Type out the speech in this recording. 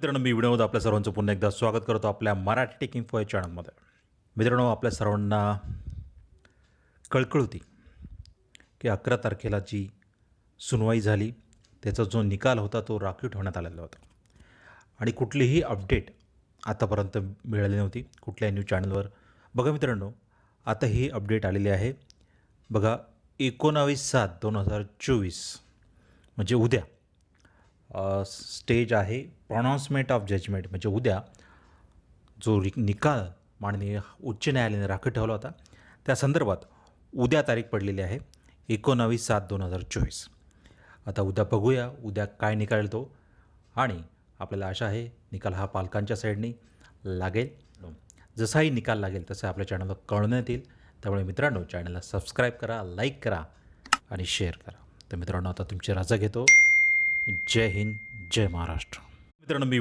मित्रांनो, मी व्हिडिओमध्ये आपल्या सर्वांचं पुन्हा एकदा स्वागत करतो आपल्या मराठी टेक इन्फो या चॅनलमध्ये. मित्रांनो, आपल्या सर्वांना कळकळ होती की 11 तारखेला जी सुनवाई झाली त्याचा जो निकाल होता तो राखीव ठेवण्यात आलेला होता आणि कुठलीही अपडेट आतापर्यंत मिळाली नव्हती कुठल्याही न्यूज चॅनलवर. बघा मित्रांनो, आता ही अपडेट आलेली आहे. बघा, 19/7/2024 म्हणजे उद्या स्टेज आहे प्रॉनाउन्समेंट ऑफ जजमेंट. म्हणजे उद्या जो निकाल माननीय उच्च न्यायालयाने राखीव ठेवला होता त्या संदर्भात उद्या तारीख पडलेली आहे 19/7/2024. आता उद्या बघूया उद्या काय निकाल तो, आणि आपल्याला आशा आहे निकाल हा पालकांच्या साईडने लागेल. जसाही निकाल लागेल तसं आपल्या चॅनलला कळवण्यात येईल. त्यामुळे मित्रांनो, चॅनलला सबस्क्राईब करा, लाईक करा आणि शेअर करा. तर मित्रांनो, आता तुमची रजा घेतो. जय हिंद, जय महाराष्ट्र. मित्रांनो, मी